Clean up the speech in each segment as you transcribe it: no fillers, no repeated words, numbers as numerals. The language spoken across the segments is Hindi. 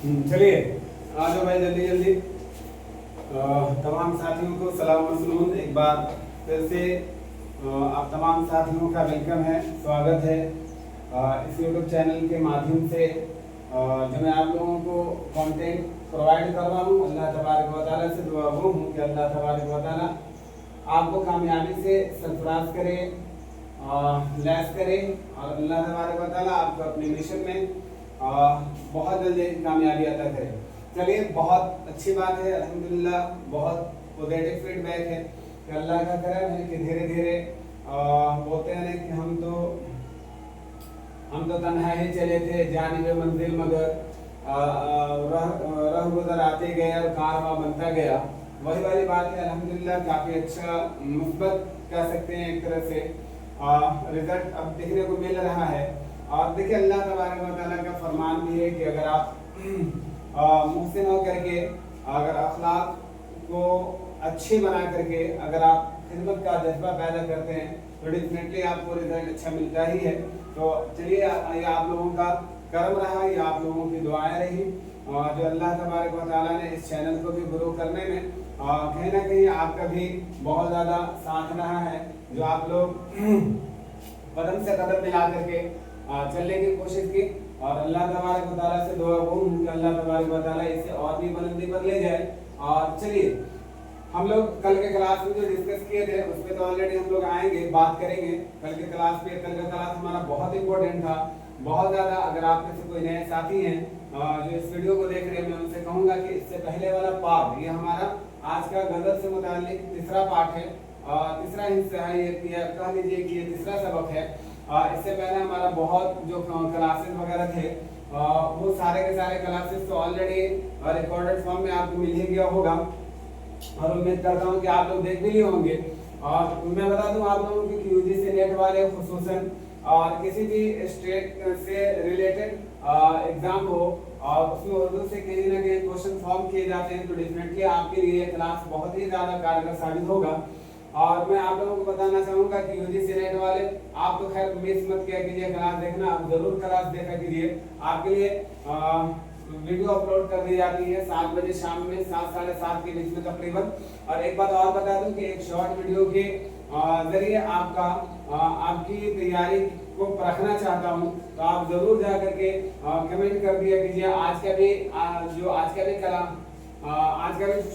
चलिए आ जाओ भाई जल्दी जल्दी। तमाम साथियों को सलाम मसनून। एक बार फिर से आप तमाम साथियों का वेलकम है, स्वागत है इस यूट्यूब चैनल के माध्यम से जो मैं आप लोगों को कंटेंट प्रोवाइड कर रहा हूँ। अल्लाह तबारक व तआला से दुआ गो हूँ कि अल्लाह तबारक व तआला आपको कामयाबी से सरफराज करे, लैस करे और अल्लाह तबारक व तआला आपको अपने मिशन में बहुत जल्दी कामयाबी अता करे। चलिए, बहुत अच्छी बात है, अल्हम्दुलिल्लाह बहुत पॉजिटिव फीडबैक है कि अल्लाह का करम है कि धीरे धीरे बोलते हैं ना कि हम तो तन्हा ही चले थे जानिबे मंजिल मगर रह गुजर आते गए और कारवां बनता गया। वही वाली बात है, अल्हम्दुलिल्लाह काफ़ी अच्छा मुस्बत कह सकते हैं एक तरह से रिजल्ट अब देखने को मिल रहा है। और देखिए, अल्लाह तबारक व तआला का फरमान भी है कि अगर आप मुहसिन हो करके, अगर अखलाक को अच्छी बना करके अगर आप खिदमत का जज्बा पैदा करते हैं तो डेफिनेटली आपको रिजल्ट अच्छा मिलता ही है। तो चलिए, ये आप लोगों का करम रहा, ये आप लोगों की दुआएं रही जो अल्लाह तबारक व तआला ने इस चैनल को भी ग्रो करने में कहीं ना कहीं आपका भी बहुत ज़्यादा साथ रहा है, जो आप लोग कदम से कदम मिला करके चलने की कोशिश की। और अल्लाह तबारक व तआला से दुआ गो हूं कि अल्लाह तबारक व तआला इसे और भी बुलंदी पर ले जाए। और चलिए, हम लोग कल के क्लास में जो डिस्कस किए थे उस पर तो ऑलरेडी हम लोग आएंगे, बात करेंगे कल के क्लास पे। कल का क्लास हमारा बहुत इंपॉर्टेंट था, बहुत ज़्यादा। अगर आप में से कोई नए साथी हैं जो इस वीडियो को देख रहे हैं, मैं उनसे कहूँगा कि इससे पहले वाला पार्ट, ये हमारा आज का गज़ल से मुताल्लिक तीसरा पार्ट है, तीसरा हिस्सा है, ये कह लीजिए कि ये तीसरा सबक है। इससे पहले हमारा बहुत जो क्लासेस वगैरह थे वो सारे के सारे क्लासेस तो ऑलरेडी रिकॉर्डेड फॉर्म में आपको मिल ही गया होगा और उम्मीद करता हूँ कि आप लोग देख भी लिए होंगे। और मैं बता दूं आप लोगों की यूजीसी नेट वाले खुसूसन और किसी भी स्टेट से रिलेटेड एग्जाम हो और उसमें उर्दू से कहीं ना कहीं क्वेश्चन फॉर्म किए जाते हैं तो डेफिनेटली आपके लिए क्लास बहुत ही ज़्यादा कारगर साबित होगा। और मैं आप लोगों को बताना चाहूँगा कि यूजीसी नेट वाले आप तो खैर मिस मत किया कीजिए, क्लास देखना, आप जरूर क्लास देखा कीजिए। आपके लिए वीडियो अपलोड कर दी जाती है 7 बजे शाम में, 7 साढ़े 7 के बीच में तकरीबन। और एक बात और बता दूं कि एक शॉर्ट वीडियो के जरिए आपकी तैयारी को परखना चाहता हूं, तो आप जरूर जा करके कमेंट कर दिया कीजिए। आज का भी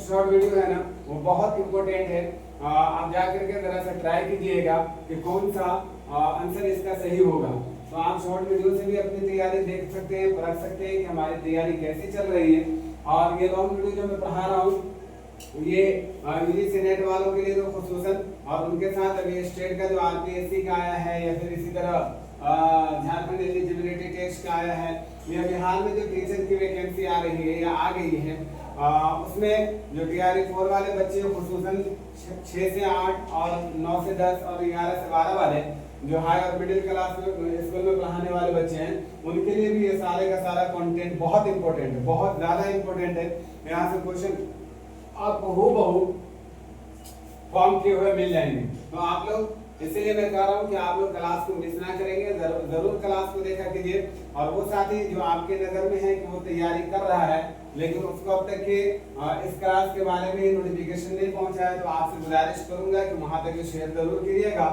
शॉर्ट वीडियो है ना, वो बहुत इंपॉर्टेंट है। आप जा करके जरा सा ट्राई कीजिएगा कि कौन सा आंसर इसका सही होगा। तो आप शॉर्ट वीडियो से भी अपनी तैयारी देख सकते हैं, परख सकते हैं कि हमारी तैयारी कैसे चल रही है। और ये लॉन्ग वीडियो जो मैं पढ़ा रहा हूँ ये यूजीसी नेट वालों के लिए तो खुसूसन, और उनके साथ अभी स्टेट का जो आरपीएससी का आया है या फिर इसी तरह झारखंड एलिजिबिलिटी टेस्ट का आया है, या बिहार में जो टीचर की वैकेंसी आ रही है या आ गई है उसमें जो टीआरई 4 वाले बच्चे खुसूसन 6 से 8 और 9 से 10 और 11 से 12 वाले जो हाई और मिडिल क्लास में स्कूल में पढ़ाने वाले बच्चे हैं, उनके लिए भी ये सारे का सारा कंटेंट बहुत इंपॉर्टेंट है, बहुत ज़्यादा इंपॉर्टेंट है। यहाँ से क्वेश्चन आपको हूबहू फॉर्म किए हुए मिल जाएंगे। तो आप लोग, इसलिए मैं कह रहा हूँ कि आप लोग क्लास को मिस ना करेंगे, जरूर क्लास को देखा कीजिए। और वो साथी जो आपके नज़र में है कि वो तैयारी कर रहा है लेकिन उसको अब तक के इस क्लास के बारे में नोटिफिकेशन नहीं पहुंचा है, तो आपसे गुजारिश करूंगा कि वहां तक शेयर जरूर कीजिएगा।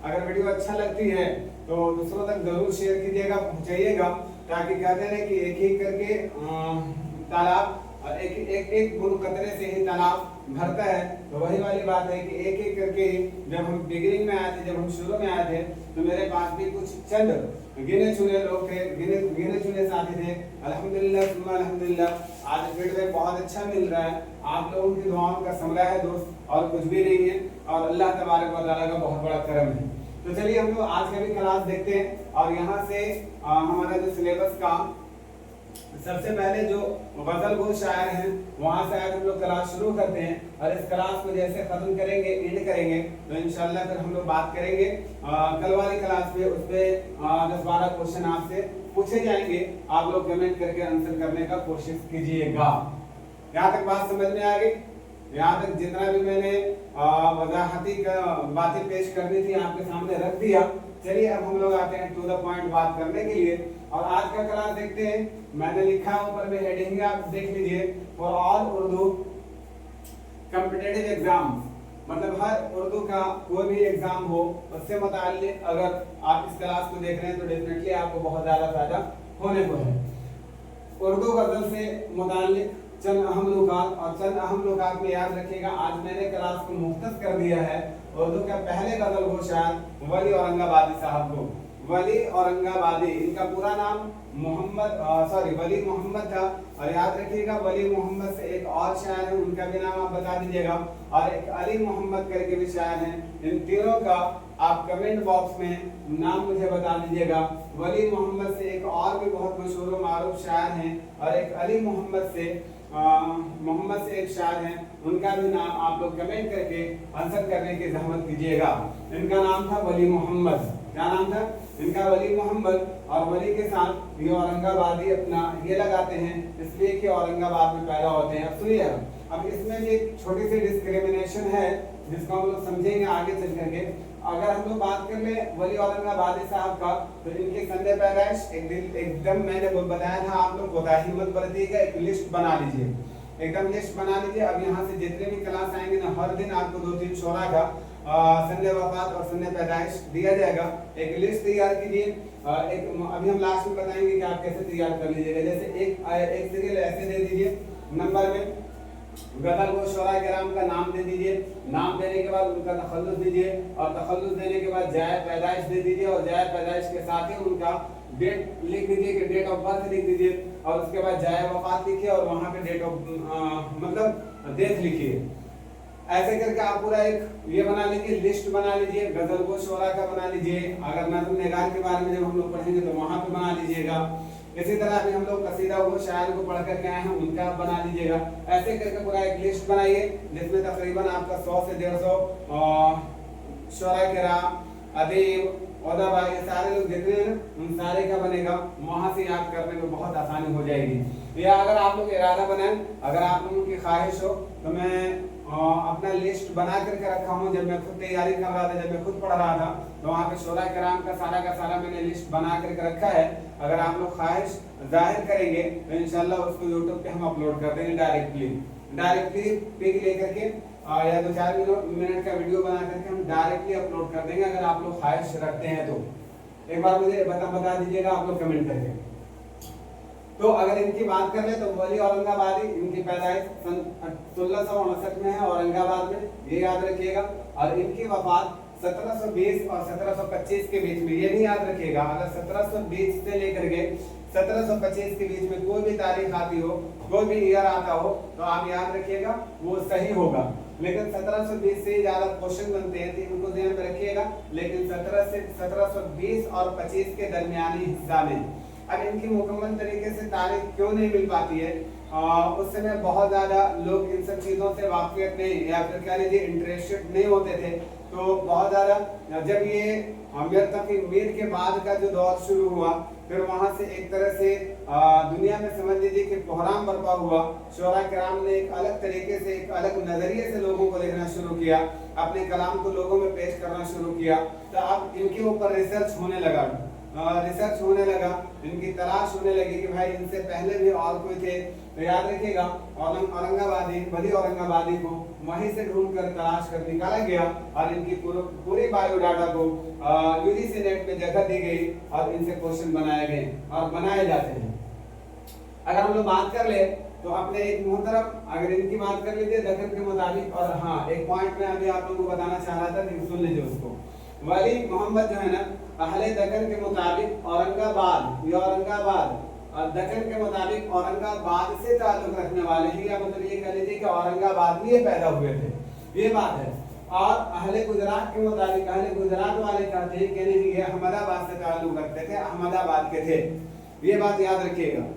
अगर वीडियो अच्छा लगती है तो दूसरों तक जरूर शेयर कीजिएगा, पहुंचाइएगा, ताकि कहते हैं कि एक ही करके तालाब, एक बूंद कतरे से ही तालाब भरता है। तो वही वाली बात है कि एक एक करके जब हम बिगिनिंग में आए थे, जब हम शुरू में आए थे, तो मेरे पास भी कुछ चंद गिने चुने लोग थे, गिने चुने साथी थे। अल्हम्दुलिल्लाह आज फीडबैक बहुत अच्छा मिल रहा है, आप लोगों की दुआओं का समरा है दोस्त, और कुछ भी नहीं है, और अल्लाह तबारक व तआला का बहुत बड़ा करम है। तो चलिए, हम लोग आज का भी क्लास देखते हैं। और यहाँ से हमारा जो सिलेबस का सबसे पहले जो गजल गो शायर हैं वहां से आज हम लोग क्लास शुरू करते हैं। और इस क्लास को जैसे खत्म करेंगे, एंड करेंगे, तो इंशाल्लाह फिर हम लोग बात करेंगे कल वाली क्लास पे। उस पे 10-12 क्वेश्चन आपसे पूछे जाएंगे, आप लोग कमेंट करके आंसर करने का कोशिश कीजिएगा। यहाँ तक बात समझ में आ गई? यहाँ तक जितना भी मैंने वजाहती बातें पेश करनी थी आपके सामने रख दिया। चलिए अब हम लोग आते हैं टू द पॉइंट बात करने के लिए। और आज का क्लास देखते हैं। मैंने लिखा ऊपर में हेडिंग आप देख लीजिए, for all Urdu competitive exam, मतलब हर उर्दू का कोई भी एग्जाम हो उससे मुताल्लिक अगर आप इस क्लास को देख रहे हैं तो डेफिनेटली आपको बहुत ज्यादा फायदा होने को है। उर्दू गजल से मुताल्लिक चंद अहम लुगात, और चंद अहम लुगात में याद रखिएगा आज मैंने क्लास को मुख्तस कर दिया है। उर्दू का पहले गजल गो शायर वली औरंगाबादी साहब को। वली औरंगाबादी, इनका पूरा नाम वली मोहम्मद था। और याद रखिएगा वली मोहम्मद से एक और शायर है, उनका भी नाम आप बता दीजिएगा, और एक अली मोहम्मद करके भी शायर हैं। इन तीनों का आप कमेंट बॉक्स में नाम मुझे बता दीजिएगा। वली मोहम्मद से एक और भी बहुत मशहूर व मारूफ शायर हैं, और एक अली मोहम्मद से एक शायर हैं, उनका भी नाम आप लोग कमेंट करके आंसर करने की जहमत कीजिएगा। इनका नाम था वली मोहम्मद। क्या नाम था इनका? वली मोहम्मद। और वली के साथ ये औरंगाबादी अपना ये लगाते हैं इसलिए कि औरंगाबाद में पैदा होते हैं। अब सुनिए, अब इसमें भी एक छोटी सी डिस्क्रिमिनेशन है जिसको हम लोग समझेंगे आगे चल करके। अगर हम लोग बात कर ले वली औरंगाबादी साहब का, तो इनकी संदे पैदाइश एकदम मैंने बताया था आप लोग कोताही मत बरतिएगा, एक लिस्ट बना लीजिए, एकदम लिस्ट बना लीजिए। अब यहाँ से जितने भी क्लास आएंगे ना, हर दिन आपको 2-3 शोरा का संदे वफात और संदे पैदाइश दिया जाएगा। एक लिस्ट तैयार कीजिए। अभी हम लास्ट में बताएंगे कि आप कैसे तैयार कर लीजिएगा। जैसे एक सीरियल ऐसे दे दीजिए, नंबर में गजल को शोरा किराम का नाम दे दीजिए, नाम देने के बाद उनका तखल्लुस दीजिए, और तखल्लुस देने के बाद जाए पैदाइश दे दीजिए, और जाए पैदाइश के साथ ही उनका डेट लिख दीजिए कि डेट ऑफ बर्थ लिख दीजिए, और उसके बाद जाए वफात लिखिए और वहां पे डेट ऑफ मतलब डेथ लिखिए। ऐसे करके आप पूरा एक ये बना लीजिए, लिस्ट बना लीजिए। गजल को शोरा का बना लीजिए, अगर नज़्म निगार के बारे में जब हम लोग पढ़ेंगे तो वहां पे बना लीजिएगा। इसी तरह भी हम लोग कसीदा वो शायर को पढ़ करके आए हैं, उनका बना लीजिएगा। ऐसे करके पूरा एक लिस्ट बनाइए जिसमें तकरीबन आपका 100 से 150 शोरा किराम, अदीब, उदबा, ये सारे लोग जितने हैं उन सारे का बनेगा। वहां से याद करने में बहुत आसानी हो जाएगी। या अगर आप लोग इरादा बनाएं, अगर आप लोगों की ख्वाहिश हो तो मैं अपना लिस्ट बना करके रखा हूँ। जब मैं खुद तैयारी कर रहा था, जब मैं खुद पढ़ रहा था, तो वहाँ पे शोरा किराम का सारा मैंने लिस्ट बना करके रखा है। अगर आप लोग ख्वाहिश जाहिर करेंगे तो इंशाल्लाह उसको यूट्यूब पे हम अपलोड कर देंगे डायरेक्टली पिक लेकर के, या 2-4 मिनट का वीडियो बना करके हम डायरेक्टली अपलोड कर देंगे। अगर आप लोग ख्वाहिश रखते हैं तो एक बार मुझे बता दीजिएगा आप लोग कमेंट करके। तो अगर इनकी बात कर ले तो वली औरंगाबादी, इनकी पैदाइश सन 1659 में है औरंगाबाद में, ये याद रखिएगा। और इनकी वफात 1720 और 1725 के बीच में, ये भी याद रखिएगा। अगर 1720 से लेकर के 1725 के बीच में कोई भी तारीख आती हो, कोई भी ईयर आता हो, तो आप याद रखिएगा वो सही होगा। लेकिन 1720 से ज्यादा क्वेश्चन बनते हैं तो इनको ध्यान में रखिएगा। लेकिन 1720 और 25 के दरमियानी हिस्सा में अब इनकी मुकम्मल तरीके से तारीख क्यों नहीं मिल पाती है, उस समय बहुत ज़्यादा लोग इन सब चीज़ों से वाकिफ नहीं, या फिर कह लीजिए इंटरेस्टेड नहीं होते थे। तो बहुत ज़्यादा जब ये मीर के बाद का जो दौर शुरू हुआ, फिर वहाँ से एक तरह से दुनिया में समझ लीजिए कि कोहराम बर्पा हुआ। शोरा किराम ने एक अलग तरीके से, एक अलग नज़रिए से लोगों को देखना शुरू किया, अपने कलाम को लोगों में पेश करना शुरू किया। तो अब इनके ऊपर रिसर्च होने लगा, इनकी तलाश होने लगी कि भाई इनसे पहले भी और कोई थे। तो याद रखिएगा वली औरंगाबादी को वहीं से ढूंढ कर तलाश कर निकाला गया, और इनकी पूरी बायोडाटा को यूजीसी नेट में जगह दी गई, और इनसे क्वेश्चन बनाए गए और बनाए जाते हैं। अगर हम लोग बात कर ले तो अपने एक मुहतरम, अगर इनकी बात कर लीजिए दखन के मुताबिक। और हाँ, एक पॉइंट में अभी आप लोगों को बताना चाह रहा था, सुन लीजिए उसको। वली मोहम्मद जो है ना, अहले दक्कन के मुताबिक औरंगाबाद और दक्कन के मुताबिक औरंगाबाद से ताल्लुक रखने वाले हैं, या मतलब ये कह लीजिए कि औरंगाबाद में ये पैदा हुए थे, ये बात है। और अहले गुजरात के मुताबिक, अहले गुजरात वाले कहते हैं कि नहीं, ये अहमदाबाद से ताल्लुक रखते थे, अहमदाबाद के थे। ये बात याद रखिएगा।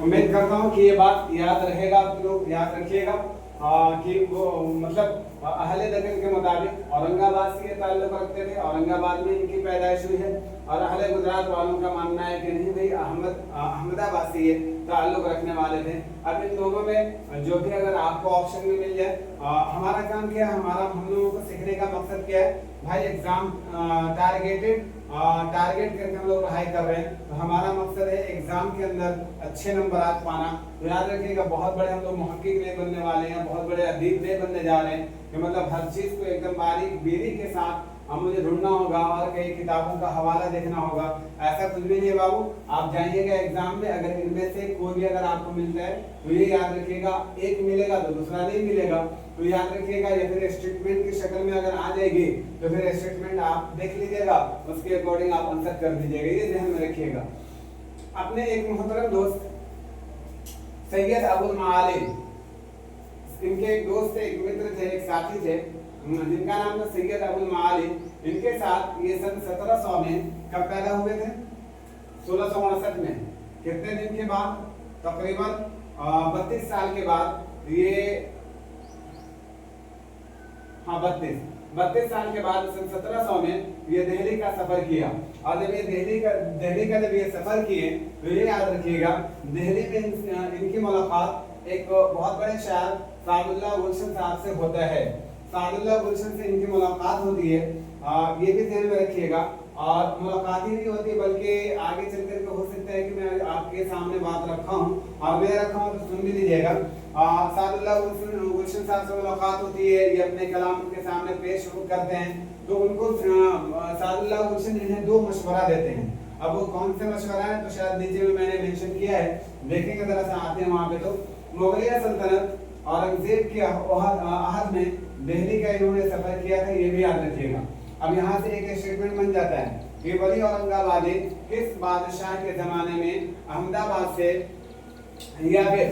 उम्मीद करता हूँ कि ये बात याद रहेगा, आप लोग याद रखिएगा कि वो मतलब अहले दक्कन के मुताबिक औरंगाबाद से ये ताल्लुक रखते थे, औरंगाबाद में इनकी पैदाइश हुई है। और अहले गुजरात वालों का मानना है कि नहीं भाई अहमदाबाद से ये ताल्लुक रखने वाले थे। अब इन दोनों में जो भी अगर आपको ऑप्शन में मिल जाए, हमारा काम क्या है, हमारा हम लोगों को सीखने का मकसद क्या है भाई, एग्जाम टारगेट करके हम लोग पढ़ाई कर रहे हैं। तो हमारा मकसद है एग्जाम के अंदर अच्छे नंबरात पाना। तो याद रखिएगा बहुत बड़े हम लोग मुहक्किक नहीं बनने वाले हैं, बहुत बड़े अदीब नहीं बनने जा रहे हैं कि मतलब हर चीज को एकदम बारीक बेरी के साथ मुझे ढूंढना होगा और कई किताबों का हवाला देखना होगा, ऐसा कुछ भी नहीं है बाबू। आप जाइएगा एग्जाम में, अगर इनमें से कोई भी अगर आपको मिलता है तो ये याद रखिएगा, एक मिलेगा तो दूसरा नहीं मिलेगा। तो याद रखिएगा या फिर स्टेटमेंट की शक्ल में अगर आ जाएगी तो फिर स्टेटमेंट आप देख लीजिएगा, उसके अकॉर्डिंग आप आंसर कर दीजिएगा, ये ध्यान में रखिएगा। अपने एक मोहतरम दोस्त सैयद अबुल माली, इनके एक दोस्त थे, एक मित्र थे, एक साथी थे, जिनका नाम था सैयद अबुल माली। इनके साथ ये सन 1700 में कब पैदा हुए थे, 1659 में। कितने दिन के बाद, तकरीबन 32 साल के बाद ये, हाँ 32 साल के बाद सन 1700 में ये दिल्ली का सफर किया। और जब ये दिल्ली का जब ये सफर किए तो ये याद रखिएगा, दिल्ली में इनकी मुलाकात एक बहुत बड़े शायर सादुल्लाह गुलशन साहब से होता है। सादुल्लाह गुलशन से इनकी मुलाकात होती है, ये भी ध्यान में रखिएगा। और मुलाकात ही नहीं होती बल्कि आगे चल कर हो सकता है कि मैं आपके सामने बात रखा हूँ और मैं रखा हूँ तो सुन भी लीजिएगा। सादुल्लाह गुलशन साहब से मुलाकात होती है, ये अपने कलाम के सामने पेश करते हैं। तो उनको सादुल्लाह गुलशन इन्हें 2 मशवरा देते हैं। अब वो कौन से मशवरा है तो शायद नीचे में मैंने मेंशन किया है, देखेंगे जरा सा आते हैं वहां पे। तो मुगलिया सल्तनत औरंगजेब के अहद में दिल्ली का इन्होंने सफर किया था, ये भी याद रखिएगा। अब यहाँ से एक स्टेटमेंट बन जाता है कि वली औरंगाबादी किस बादशाह के जमाने में अहमदाबाद से या फिर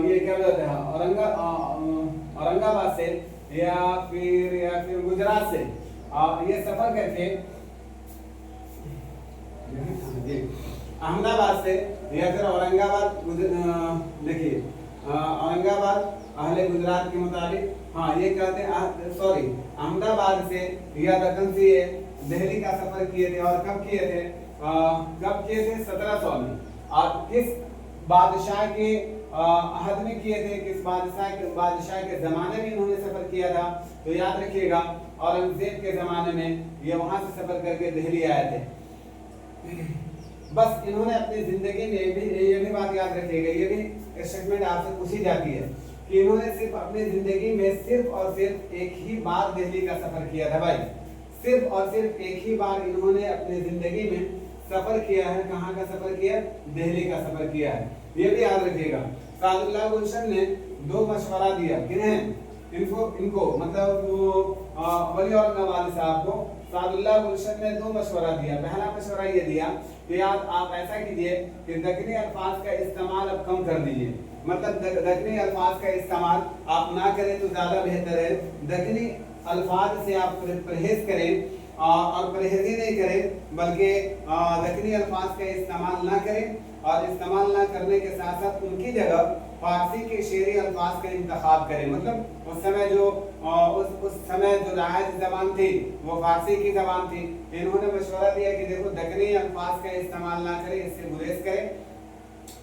ये क्या बोलते हैं औरंगाबाद से या फिर गुजरात से ये सफर करके अहमदाबाद से या फिर औरंगाबाद, देखिए औरंगाबाद अहले गुजरात के मुताबिक, हाँ ये कहते हैं सॉरी अहमदाबाद से या दक्कन से ये दिल्ली का सफर किए थे। और कब किए थे, 1700 में। और किस बादशाह के अहद में किए थे, किस बादशाह के जमाने में इन्होंने सफर किया था, तो याद रखिएगा औरंगजेब के जमाने में ये वहां से सफर करके दिल्ली आए थे। बस इन्होंने अपनी जिंदगी में भी ये भी बात याद रखिएगा, ये भी स्टेटमेंट आपसे पूछी जाती है कि इन्होंने सिर्फ अपनी जिंदगी में सिर्फ और सिर्फ एक ही बार दिल्ली का सफर किया था भाई, सिर्फ और सिर्फ एक ही बार इन्होंने अपनी जिंदगी में सफर किया है। कहाँ का सफर किया, दिल्ली का सफर किया है, ये भी याद रखिएगा। सादुल्लाह गुलशन ने 2 मशवरा दिया, किन्हें, इनको मतलब वो वली औरंगाबाद साहब को सादुल्लाह गुलशन ने 2 मशवरा दिया। पहला मशवरा ये दिया कि आप ऐसा कीजिए कि दक्कनी अल्फाज का इस्तेमाल अब कम कर दीजिए, मतलब दक्कनी अल्फाज का इस्तेमाल आप ना करें तो ज्यादा बेहतर है। दक्कनी अल्फाज से आप परहेज करें और परहेज ही नहीं करें बल्कि दक्कनी अल्फाज का इस्तेमाल ना करें, और इस्तेमाल ना करने के साथ साथ उनकी जगह फारसी के शेरी अल्फाज का इंतखाब करें। मतलब उस समय जो राइज जबान थी वो फारसी की जबान थी। इन्होंने मशवरा दिया कि देखो दक्कनी अल्फाज का इस्तेमाल ना करें, इससे गुरेज करें,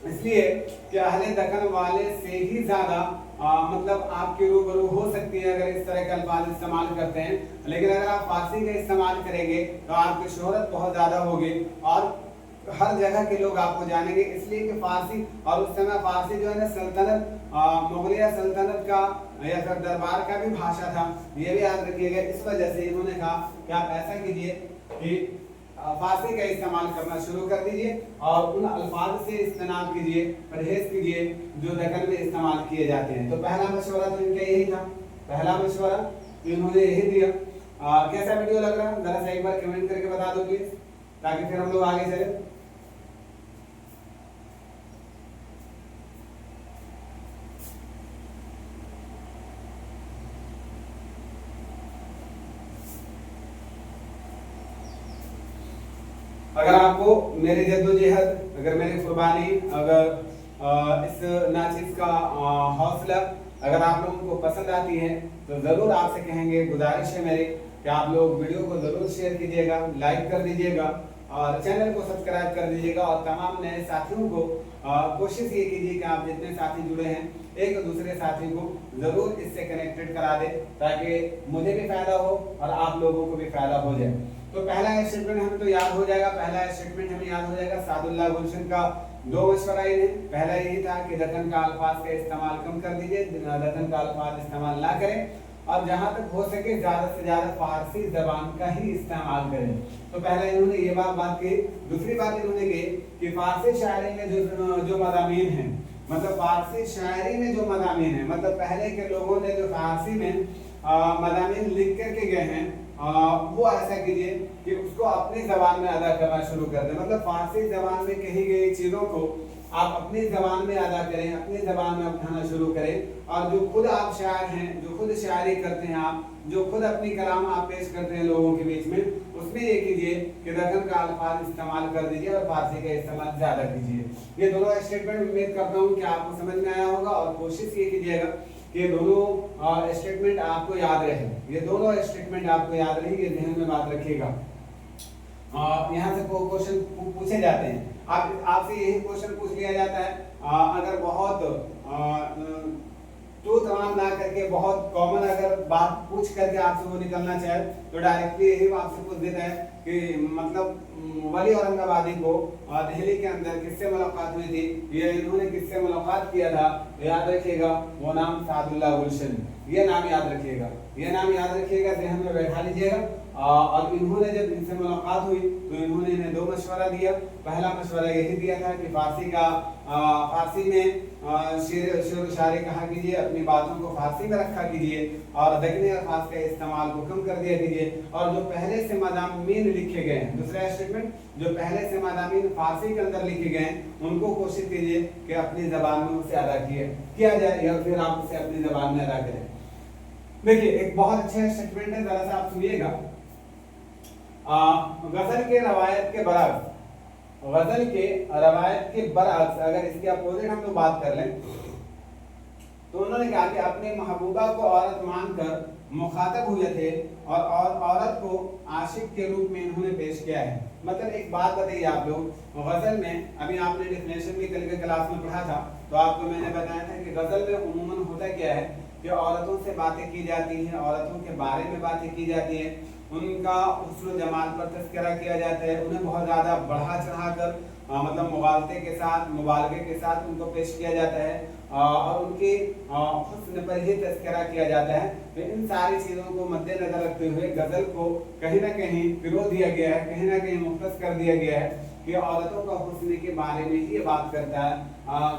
इसलिए कि अहले दक्कन वाले से ही ज्यादा मतलब आपके रूबरू हो सकती है अगर इस तरह के अल्फाज इस्तेमाल करते हैं। लेकिन अगर आप फारसी का इस्तेमाल करेंगे तो आपकी शोहरत बहुत ज्यादा होगी और हर जगह के लोग आपको जानेंगे, इसलिए कि फारसी, और उस समय फारसी जो है ना सल्तनत मुगलिया सल्तनत का या फिर दरबार का भी भाषा था, ये भी याद रखिएगा। इस वजह से इन्होंने कहा कि आप ऐसा कीजिए कि फारसी का इस्तेमाल करना शुरू कर दीजिए और उन अल्फाज से इस्तेमाल कीजिए, परहेज कीजिए जो दक्कन में इस्तेमाल किए जाते हैं। तो पहला मशवरा तो इनका यही था, पहला मशवरा इन्होंने यही दिया। कैसा वीडियो लग रहा है जरा सा एक बार कमेंट करके बता दो प्लीज, ताकि फिर हम लोग आगे चले। अगर आपको मेरी जद्दोजहद, अगर मेरी कुर्बानी, अगर इस नाचीज का हौसला अगर आप लोगों को पसंद आती है तो ज़रूर आपसे कहेंगे, गुजारिश है मेरी कि आप लोग वीडियो को ज़रूर शेयर कीजिएगा, लाइक कर दीजिएगा और चैनल को सब्सक्राइब कर दीजिएगा। और तमाम नए साथियों को कोशिश ये कीजिए कि आप जितने साथी जुड़े हैं एक दूसरे साथी को ज़रूर इससे कनेक्टेड करा दे, ताकि मुझे भी फायदा हो और आप लोगों को भी फायदा हो जाए। तो पहला स्टेटमेंट हमें तो याद हो जाएगा, पहला स्टेटमेंट हमें याद हो जाएगा सादुल्लाह गुलशन का 2 मशवरा इन्हें। पहला यही था कि दखन का अल्फाज का इस्तेमाल कम कर दीजिए, दखन का अल्फाज इस्तेमाल ना करें और जहां तक हो सके ज्यादा से ज्यादा फारसी जबान का ही इस्तेमाल करें। तो पहले इन्होंने ये बात की। दूसरी बात इन्होंने की कि फारसी शायरी में जो मज़ामीन हैं, मतलब फारसी शायरी में जो मज़ामीन है, मतलब पहले के लोगों ने जो फारसी में मज़ामीन लिख करके गए हैं, वो ऐसा कीजिए कि उसको अपनी जबान में अदा करना शुरू कर दें। मतलब फारसी जबान में कही गई चीज़ों को आप अपनी जबान में अदा करें, अपनी जबान में अपनाना शुरू करें। और जो खुद आप शायर हैं, जो खुद शायरी करते हैं, आप जो खुद अपनी कलाम आप पेश करते हैं लोगों के बीच में, उसमें ये कीजिए कि दखन का अल्फाज इस्तेमाल कर दीजिए और फारसी का इस्तेमाल ज्यादा कीजिए। ये दोनों स्टेटमेंट उम्मीद करता हूँ कि आपको समझ में आया होगा और कोशिश ये कीजिएगा कि दोनों स्टेटमेंट आपको याद रहे। ये दोनों स्टेटमेंट आपको याद रहे, ये ध्यान में बात रखिएगा। यहाँ से क्वेश्चन पूछे जाते हैं, आपसे यही क्वेश्चन पूछ लिया जाता है। अगर बहुत तो तमाम ना करके बहुत कॉमन अगर बात पूछ करके आपसे वो निकलना चाहे तो डायरेक्टली यही आपसे पूछ देता है कि मतलब वली औरंगाबादी को दिल्ली के अंदर किससे मुलाकात हुई थी, ये इन्होंने किससे मुलाकात किया था, याद रखिएगा वो नाम सादुल्लाह गुलशन। ये नाम याद रखिएगा, ये नाम याद रखिएगा, ज़हन में बैठा लीजिएगा। और इन्होंने जब इनसे मुलाकात हुई तो इन्होंने इन्हें 2 मशवरा दिया। पहला मशवरा यही दिया था कि फारसी में शेर शायरी कहा कीजिए, अपनी बातों को फारसी में रखा कीजिए और दखनी अल्फाज का इस्तेमाल को कम कर दिया कीजिए। और जो पहले से मज़ामीन लिखे गए हैं, दूसरा स्टेटमेंट, जो पहले से मज़ामीन फारसी के अंदर लिखे गए हैं उनको कोशिश कीजिए कि अपनी ज़बान में उसे अदा किया जाए या फिर आप उसे अपनी ज़बान में अदा करें। देखिए एक बहुत अच्छा स्टेटमेंट है, जरा सा आप सुनिएगा। गजल के रवायत के बरअक्स, गजल के रवायत के बरअक्स अगर इसके अपोजिट हम लोग बात कर लें तो उन्होंने कहा कि अपने महबूबा को औरत मानकर मुखातब हुए थे और औरत को आशिक के रूप में इन्होंने पेश किया है। मतलब एक बात बताइए आप लोग, गजल में अभी आपने डेफिनेशन भी कल के क्लास में पढ़ा था तो आपको मैंने बताया था कि गजल में उम्मन होता क्या है कि औरतों से बातें की जाती हैं, औरतों के बारे में बातें की जाती है, उनका हुस्न जमाल पर तज़किरा किया जाता है, उन्हें बहुत ज़्यादा बढ़ा चढ़ाकर मतलब मुबालगे के साथ उनको पेश किया जाता है और उनके हुस्न पर ही तज़किरा किया जाता है। तो इन सारी चीज़ों को मद्देनजर रखते हुए गज़ल को कहीं ना कहीं पिरो दिया गया है, कहीं ना कहीं मुख्तस कर दिया गया है कि औरतों का हुस्न के बारे में ही ये बात करता है,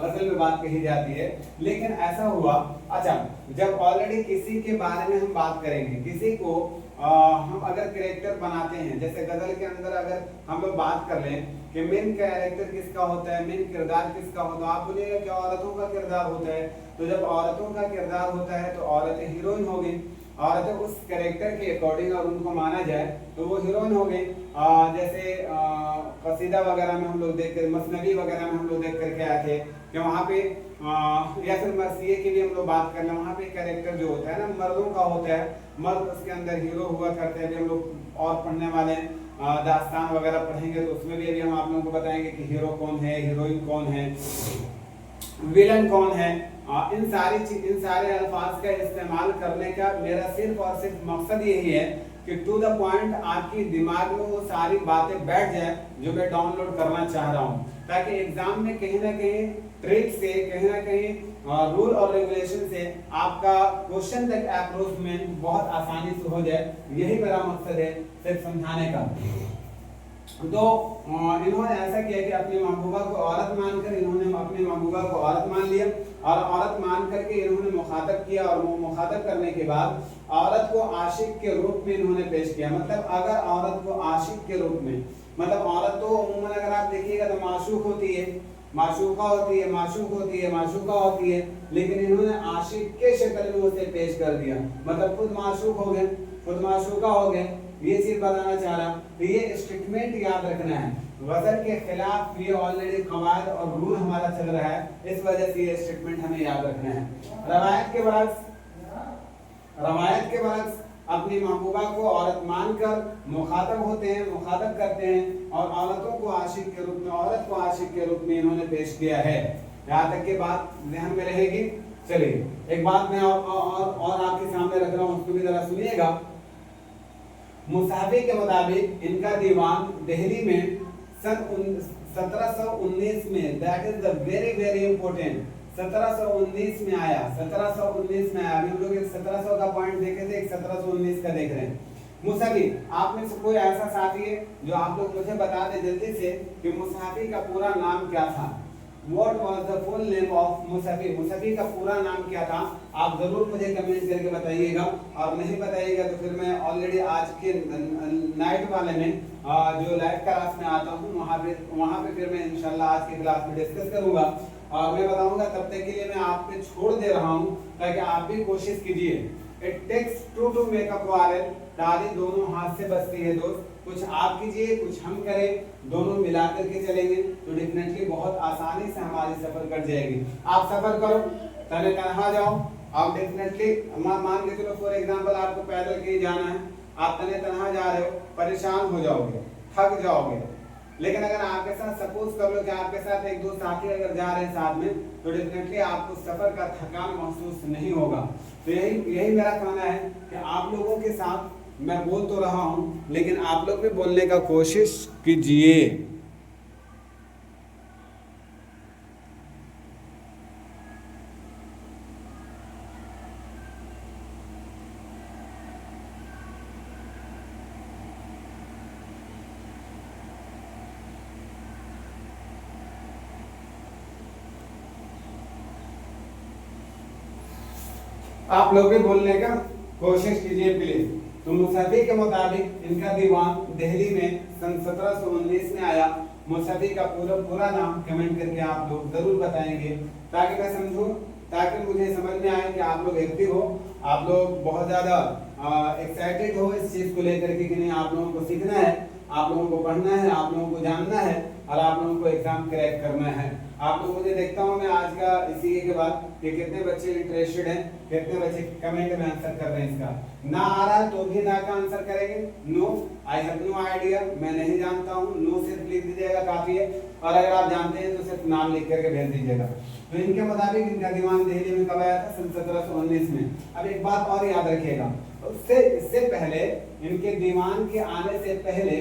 गज़ल में बात कही जाती है। लेकिन ऐसा हुआ, अच्छा जब ऑलरेडी किसी के बारे में हम बात करेंगे, किसी को हम अगर कैरेक्टर बनाते हैं, जैसे गजल के अंदर अगर हम लोग बात कर लें कि मेन कैरेक्टर किसका होता है, मेन किरदार किसका होता है, आप बोलिएगा कि औरतों का किरदार होता है। तो जब औरतों का किरदार होता है तो औरतें हीरोइन हो गई, औरतें उस कैरेक्टर के अकॉर्डिंग और उनको माना जाए तो वो हीरोइन हो गई। जैसे कसीदा वगैरह में हम लोग देख कर, मसनवी वगैरह में हम लोग देख करके आए थे कि वहाँ पे या फिर मरसिए की भी हम लोग बात कर लें, वहाँ पे कैरेक्टर जो होता है ना मर्दों का होता है, मर्द उसके अंदर हीरो हुआ करते हैं। अभी हम लोग और पढ़ने वाले दास्तान वगैरह पढ़ेंगे तो उसमें भी अभी हम आप लोगों को बताएंगे कि हीरो कौन है, हीरोइन कौन है, विलन कौन है। इन सारे अल्फाज का इस्तेमाल करने का मेरा सिर्फ और सिर्फ मकसद यही है कि टू द पॉइंट आपकी दिमाग में वो सारी बातें बैठ जाए जो मैं डाउनलोड करना चाह रहा हूँ, ताकि एग्जाम में कहीं ना कहीं ट्रिक से, कहीं ना कहीं रूल और रेगुलेशन से आपका क्वेश्चन तक अप्रोचमेंट बहुत आसानी से हो जाए। यही मेरा मकसद है सिर्फ समझाने का। तो इन्होंने ऐसा किया कि अपनी महबूबा को औरत मानकर इन्होंने अपनी महबूबा को औरत मान लिया और औरत मान करके इन्होंने मुखातब किया और वो मुखातब करने के बाद औरत को आशिक के रूप में इन्होंने पेश किया। मतलब अगर औरत को आशिक के रूप में, मतलब औरत तो उम्मन अगर आप देखिएगा तो माशूक होती है, माशूका होती है, माशूक होती है, माशूका होती है, लेकिन इन्होंने आशिक के शक्ल में उसे पेश कर दिया। मतलब खुद माशूक हो गए, खुद माशूका हो गए, ये चीज बताना चाह रहा। तो ये स्टेटमेंट याद रखना है वजन के खिलाफ ये ऑलरेडी कवायद और रूल हमारा चल रहा है, इस वजह से ये स्टेटमेंट हमें याद रखना है। रवायत के बरक्स अपनी महबूबा को औरत मानकर मुखातब होते हैं, मुखातब करते हैं और औरतों को आशिक के रूप में, औरत को आशिक के रूप में इन्होंने पेश किया है। यहाँ तक की बात ध्यान में रहेगी। चलिए एक बात मैं और आपके सामने रख रहा हूँ, उसको भी जरा सुनिएगा। मुसाफी के मुताबिक इनका दीवान दिल्ली में सन 1719 में, that is the very very important, 1719 में आया, 1719 में आया। हम लोग 1700 का पॉइंट देखे थे, 1719 का देख रहे हैं। मुसाफी, आप में से कोई ऐसा साथी है जो आप लोग मुझे बता दे जल्दी से कि मुसाफी का पूरा नाम क्या था? What was the full name of Musaffah? Musaffah का पूरा नाम क्या था? आप जरूर मुझे कमेंट करके बताइएगा, और नहीं बताइएगा तो फिर मैं ऑलरेडी आज के नाइट वाले में जो लाइव क्लास में आता हूँ वहाँ पे फिर मैं इंशाल्लाह आज की क्लास में डिस्कस करूंगा और मैं बताऊंगा। तब तक के लिए मैं आप पे छोड़ दे रहा हूँ ताकि आप भी कोशिश कीजिए। It takes two to make a quarrel, ताली दोनों हाथ से बजती है दोस्त। कुछ आप कीजिए, कुछ हम करें, दोनों मिला करके चलेंगे तो डेफिनेटली बहुत आसानी से हमारी सफर कट जाएगी। आप सफर करो, तने तनहा जाओ, आप डेफिनेटली मान के चलो फॉर एग्जांपल आपको पैदल कहीं जाना है, आप तने तनहा जा रहे हो, परेशान हो जाओगे, थक जाओगे। लेकिन अगर आपके साथ सपोज कर लो कि आपके साथ एक दो साथी अगर जा रहे हैं साथ में, तो डेफिनेटली आपको सफर का थकान महसूस नहीं होगा। तो यही मेरा कहना है कि आप लोगों के साथ मैं बोल तो रहा हूं, लेकिन आप लोग भी बोलने का कोशिश कीजिए। आप लोग भी बोलने का कोशिश कीजिए प्लीज। तो मुसाफी के मुताबिक इनका दीवान दिल्ली में सन 1719 में आया। मुसाफी का पूरा नाम कमेंट करके आप लोग जरूर बताएंगे ताकि मैं समझूं, ताकि मुझे समझ में आए कि आप लोग एक्टिव हो, आप लोग बहुत ज्यादा एक्साइटेड हो इस चीज को लेकर के कि नहीं आप लोगों को सीखना है, आप लोगों को पढ़ना है, आप लोगों को जानना है और आप लोगों को एग्जाम क्रैक करना है। आप लोग मुझे देखता हूं मैं आज का इसी के बाद कि कितने बच्चे इंटरेस्टेड हैं, कितने बच्चे कमेंट में आंसर कर रहे हैं। इसका ना आ रहा है तो भी ना का आंसर करेंगे, no I have no idea, मैं नहीं जानता हूं, नो सिर्फ लिख दीजिएगा काफी है, और अगर आप जानते हैं तो सिर्फ नाम लिख करके भेज दीजिएगा। तो इनके मुताबिक इनका दीवान दिल्ली में कब आया था? सन 1719 में। अब एक बात और याद रखिएगा, इससे पहले इनके दीवान के आने से पहले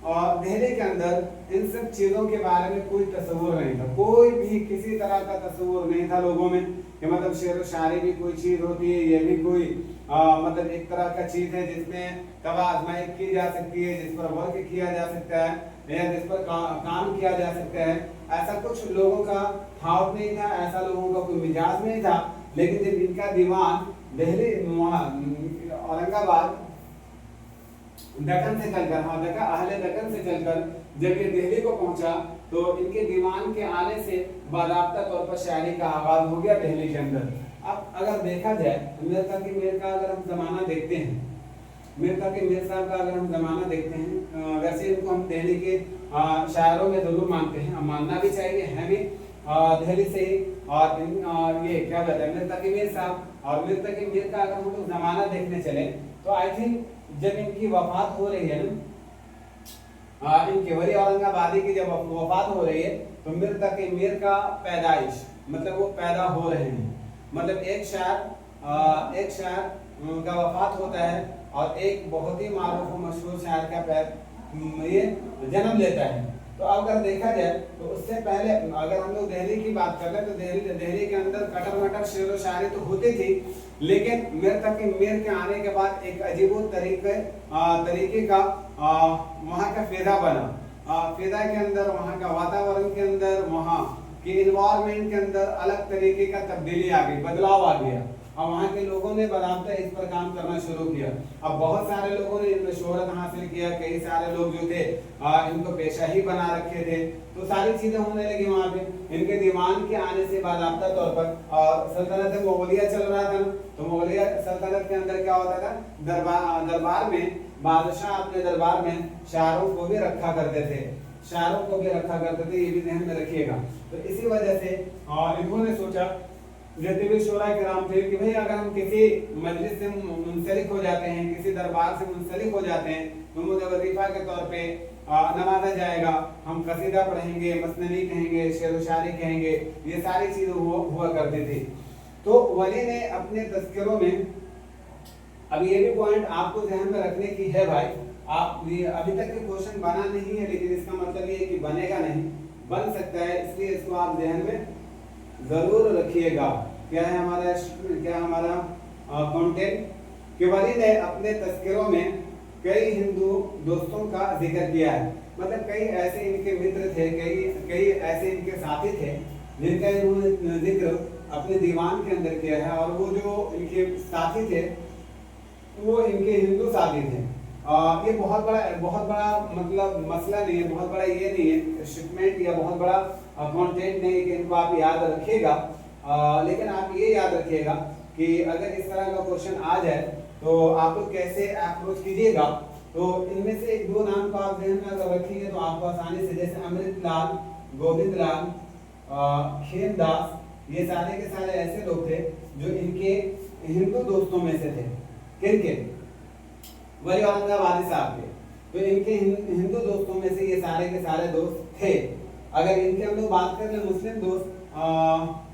और दिल्ली के अंदर इन सब चीजों के बारे में कोई तस्वुर नहीं था, कोई भी किसी तरह का तस्वुर नहीं था लोगों में कि मतलब शेर व शायरी भी कोई चीज होती है, ये भी कोई मतलब एक तरह का चीज है जिसमें तवा आजमाइश की जा सकती है, जिस पर वर्क किया जा सकता है या जिस पर काम किया जा सकता है। ऐसा कुछ लोगों का थाट नहीं था, ऐसा लोगों का कोई मिजाज नहीं था। लेकिन जब इनका दीवान दिल्ली औरंगाबाद दक्कन से चलकर, अहले दक्कन से चलकर जब ये दिल्ली को पहुंचा तो इनके दीवान के आने से बाकायदा तौर पर शायरी का आगाज हो गया दिल्ली के अंदर। अब अगर देखा जाए तो मीर का अगर हम जमाना देखते हैं, मीर साहब का अगर हम जमाना देखते हैं, वैसे इनको हम दिल्ली के शायरों में जरूर मानते हैं, हम मानना भी चाहिए, हैं भी दिल्ली से ही। और ये क्या कहते हैं मीर साहब, और मीर का अगर हम लोग जमाना देखने चले तो आई थिंक जब इनकी वफात हो रही है ना, इनके वली औरंगाबादी की जब वफात हो रही है तो मीर का पैदाइश मतलब वो पैदा हो रहे हैं, मतलब एक शायर का वफात होता है और एक बहुत ही मारूफ मशहूर शायर का ये जन्म लेता है। तो अगर देखा जाए तो उससे पहले अगर हम लोग दिल्ली की बात कर ले तो दिल्ली के अंदर कटर मटर शेर व शायरी तो होती थी, लेकिन मीर के आने के बाद एक अजीब तरीके का वहाँ का फिजा बना। फिजा के अंदर, वहाँ का वातावरण के अंदर, वहाँ के इन्वायरमेंट के अंदर अलग तरीके का तब्दीली आ गई, बदलाव आ गया और वहाँ के लोगों ने बाकायदा इस पर काम करना शुरू किया। अब बहुत सारे लोगों ने इनमें शोहरत हासिल किया, कई सारे लोग जो थे इनको पेशा ही बना रखे थे, तो सारी चीजें होने लगी वहाँ पे। इनके दीवान के आने से बाकायदा तौर पर और सल्तनत मुगलिया चल रहा था, तो मुगलिया सल्तनत के अंदर क्या होता था, दरबार में बादशाह अपने दरबार में शायरों को भी रखा करते थे। शायरों को भी रखा करते थे, ये भी ध्यान में रखिएगा। तो इसी वजह से इन्होंने सोचा, जितने भी शोरा किराम थे, कि भाई अगर हम किसी मजलिस से मुंसलिक हो जाते हैं, किसी दरबार से मुंसलिक हो जाते हैं, तो मुझे वजीफा के तौर पे नवाजा जाएगा, हम कसीदा पढ़ेंगे, मसनवी कहेंगे, शेर व शायरी कहेंगे, ये सारी चीजें हुआ करती थी। तो वली ने अपने तज़किरों में, अब ये भी पॉइंट आपको ध्यान में रखने की है भाई, आप ये अभी तक के क्वेश्चन बना नहीं है, लेकिन इसका मतलब ये है कि बनेगा नहीं, बन सकता है, इसलिए इसको आप ध्यान में जरूर रखिएगा। क्या है हमारा कंटेंट, कि वली ने अपने तज़किरों में कई हिंदू दोस्तों का जिक्र किया है, मतलब कई ऐसे इनके मित्र थे, कई ऐसे इनके साथी थे जिनका इन्होंने जिक्र अपने दीवान के अंदर किया है, और वो जो इनके साथी थे वो इनके हिंदू साथी थे। ये बहुत बड़ा मतलब मसला नहीं है, बहुत बड़ा ये नहीं है शिपमेंट या बहुत बड़ा कंटेंट नहीं है कि इनको आप याद रखिएगा, लेकिन आप ये याद रखिएगा कि अगर इस तरह का क्वेश्चन आ जाए तो आप लोग कैसे अप्रोच कीजिएगा। तो इनमें से एक दो नाम को आप ध्यान में अगर रखेंगे तो आपको आसानी से, जैसे अमृतलाल, गोविंदलाल, खेमदास, ये सारे के सारे ऐसे लोग थे जो इनके हिंदू दोस्तों में से थे। किनके? वली औरंगाबादी साहब के। तो इनके हिंदू दोस्तों में से ये सारे के सारे दोस्त थे। अगर इनके हम लोग बात कर लें मुस्लिम दोस्त,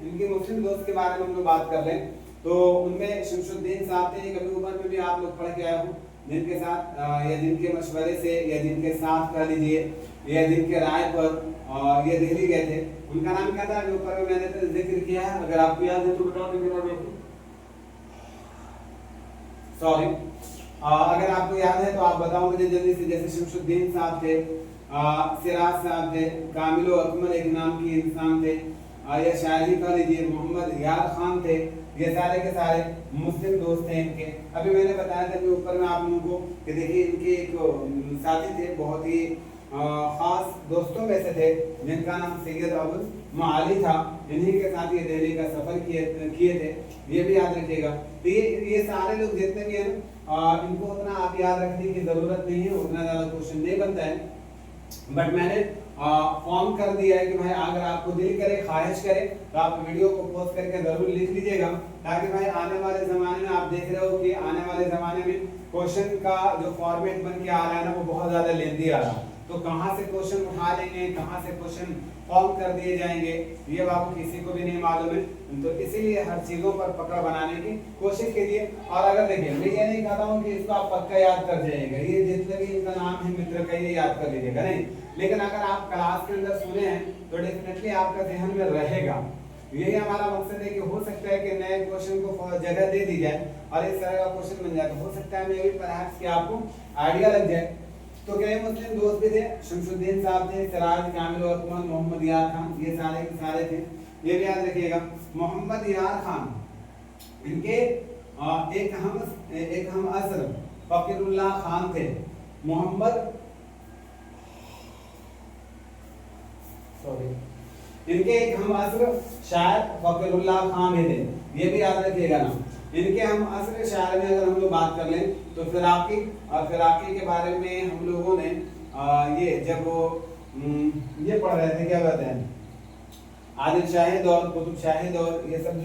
इनके मुस्लिम दोस्त के बारे में हम लोग बात कर लें तो उनमें शमशुद्दीन साहब थे, कभी ऊपर में भी आप लोग पढ़ के आए हो, जिनके साथ या जिनके मशवरे से या जिनके साथ कह लीजिए या जिनके राय पर ये दिल्ली गए थे। उनका नाम क्या था? अभी ऊपर में मैंने तो जिक्र किया है, अगर आपको याद है तो बताओ। सॉरी, अगर आपको याद है तो आप बताओ मुझे जल्दी से। जैसे शमशुद्दीन साहब थे, सिराज साहब थे, कामिलो अकमल एक नाम की इंसान थे, या शायरी कह लीजिए मोहम्मद यार खान थे, ये सारे के सारे मुस्लिम दोस्त थे इनके। अभी मैंने बताया था कि ऊपर में आप लोगों को कि देखिए इनके एक साथी थे, बहुत ही खास दोस्तों में से थे, जिनका नाम सैयद अबुल माली था। इन्हीं के साथ ये दिल्ली का सफर किए थे, ये भी याद रखिएगा। तो ये सारे लोग जितने भी हैं इनको उतना आप याद रखने की जरूरत नहीं है, उतना ज्यादा क्वेश्चन नहीं बनता है, बट मैंने फॉर्म कर दिया है कि भाई अगर आपको दिल करे, ख्वाहिश करे तो आप वीडियो को पॉज करके जरूर लिख लीजिएगा, ताकि भाई आने वाले जमाने में आप देख रहे हो कि आने वाले जमाने में क्वेश्चन का जो फॉर्मेट बन के आ रहा है ना, वो बहुत ज्यादा लेंथी आ रहा है। तो कहाँ से क्वेश्चन उठा लेंगे, कहाँ से क्वेश्चन फॉर्म कर दिए जाएंगे, ये बाबू किसी को भी नहीं मालूम है। तो इसीलिए हर चीजों पर पकड़ बनाने की कोशिश कीजिए। और अगर देखिए, मैं ये नहीं कहता हूँ कि इसको आप पक्का याद कर जाइएगा, ये जितने भी इनका नाम है मित्र का ये याद कर लीजिएगा नहीं, लेकिन अगर आप क्लास के अंदर सुने हैं तो डेफिनेटली आपका ध्यान में रहेगा। यही हमारा मकसद है कि हो सकता है कि नए क्वेश्चन को जगह दे दी जाए और इस तरह का क्वेश्चन बन जाए, तो हो सकता है मे भी परहैप्स कि आपको आइडिया लग जाए। तो कई मुस्लिम दोस्त भी थे, शमशुद्दीन साहब थे, सिराज, कामिल अकमल, मोहम्मद यार खान, ये सारे के सारे थे, ये भी याद रखिएगा। मोहम्मद यार खान, इनके एक हम असर फकीरुल्लाह खान थे। मोहम्मद इनके एक हम असर शायर फकीरुल्लाह खान भी थे, ये भी याद रखिएगा ना। इनके हम असर शायर में अगर हम लोग बात कर लें तो फिराकी के बारे में हम लोगों ने ये जब वो ये पढ़ रहे थे, क्या कहते हैं, आदिल शाही दौर, कुतुब शाही दौर, ये सब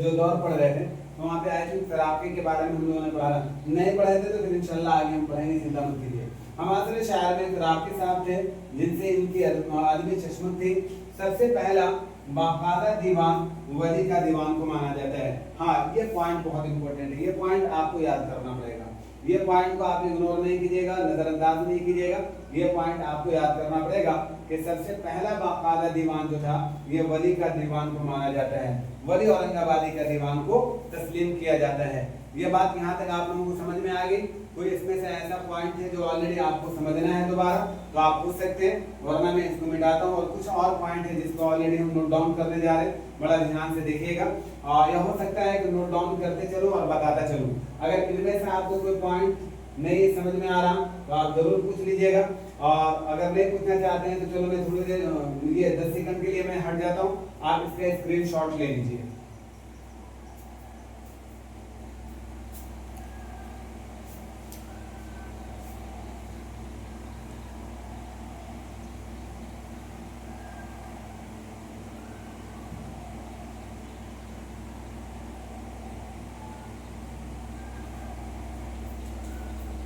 जो दौर पढ़ रहे थे, तो वहाँ पे आई थिंक फिराकी के बारे में हम लोगों ने पढ़ा। नहीं पढ़े थे तो फिर इंशाल्लाह आगे हम पढ़ेंगे, चिंता मत कीजिए। हम असर शायर में फिराकी साहब थे, जिनसे इनकी आदमी चश्मत थी। सबसे पहला बाकायदा दीवान वली का दीवान को माना जाता है। हाँ, ये पॉइंट बहुत इंपॉर्टेंट है, ये पॉइंट आपको याद करना पड़ेगा। ये पॉइंट को आप इग्नोर नहीं कीजिएगा, नजरअंदाज नहीं कीजिएगा, ये पॉइंट आपको याद करना पड़ेगा कि सबसे पहला बाकायदा दीवान जो था ये वली का दीवान को माना जाता है, वली औरंगाबादी का दीवान को तस्लीम किया जाता है। ये बात यहाँ तक आप लोगों को समझ में आ गई? कोई इसमें से ऐसा पॉइंट है जो ऑलरेडी आपको समझना है दोबारा तो आप पूछ सकते हैं, वरना मैं इसको मिटाता हूँ। और कुछ और पॉइंट है जिसको ऑलरेडी हम नोट डाउन करने जा रहे हैं, बड़ा ध्यान से देखिएगा। यह हो सकता है कि नोट डाउन करते चलो और बताता चलूँ। अगर इनमें से आपको कोई पॉइंट नहीं समझ में आ रहा तो आप जरूर पूछ लीजिएगा, और अगर नहीं पूछना चाहते हैं तो चलो मैं थोड़ी देर ये 10 सेकंड के लिए मैं हट जाता हूँ, आप इसका स्क्रीनशॉट ले लीजिए।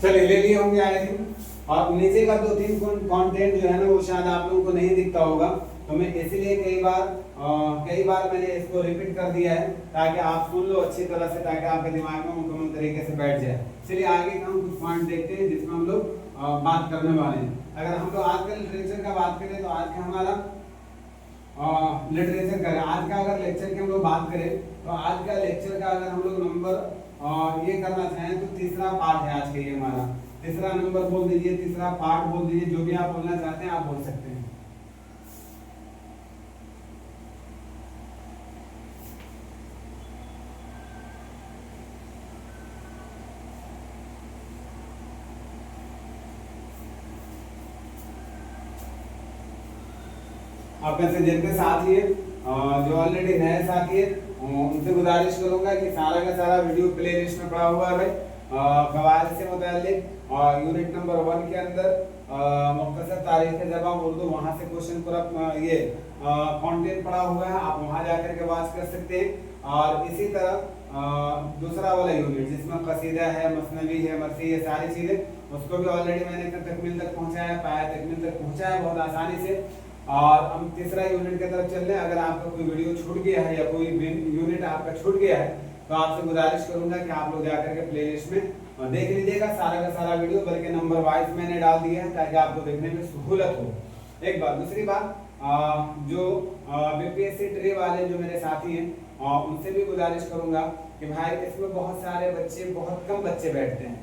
चलिए ले लिए होंगे आई थिंक। और नीचे का 2-3 कंटेंट जो है ना वो शायद आप लोगों को नहीं दिखता होगा, तो मैं इसलिए कई बार मैंने इसको रिपीट कर दिया है ताकि आप सुन लो अच्छी तरह से, ताकि आपके दिमाग में मुकम्मल तरीके से बैठ जाए। चलिए आगे का हम कुछ पॉइंट देखते हैं जिसमें हम लोग बात करने वाले हैं। अगर हम लोग आज के लिटरेचर का बात करें तो आज का हमारा लिटरेचर का आज का अगर लेक्चर की हम लोग बात करें तो आज का लेक्चर का अगर हम लोग नंबर ये करना चाहें तो तीसरा पार्ट है आज का, ये हमारा तीसरा नंबर बोल दीजिए, तीसरा पार्ट बोल दीजिए, जो भी आप बोलना चाहते हैं आप बोल सकते हैं। आप में से जिनके साथी है जो ऑलरेडी नए साथी है उनसे गुजारिश करूंगा कि सारा का सारा वीडियो प्ले लिस्ट में पड़ा हुआ है भाई। कवायद से मुताल्लिक और यूनिट नंबर 1 के अंदर मुख्तसर तारीख जबान उर्दू, वहां से क्वेश्चन पूरा ये कंटेंट पड़ा हुआ है, आप वहां जाकर के बात कर सकते हैं। और इसी तरह दूसरा वाला यूनिट जिसमें कसीदा है, मसनवी है, मरसी है, सारी चीजें उसको भी ऑलरेडी मैंने तकमील तक पहुंचाया, पाया तकमील तक पहुंचाया बहुत आसानी से। और हम तीसरा यूनिट की तरफ चल रहे हैं। अगर आपका कोई वीडियो छूट गया है या कोई यूनिट आपका छूट गया है तो आपसे गुजारिश करूंगा कि आप लोग जाकर के प्लेलिस्ट में देख लीजिएगा सारा का सारा वीडियो, बल्कि नंबर वाइज मैंने डाल दिया है ताकि आपको देखने में सहूलत हो। एक बात, दूसरी बात जो बीपीएससी ट्रे वाले जो मेरे साथी हैं उनसे भी गुजारिश करूंगा कि भाई इसमें बहुत सारे बच्चे, बहुत कम बच्चे बैठते हैं।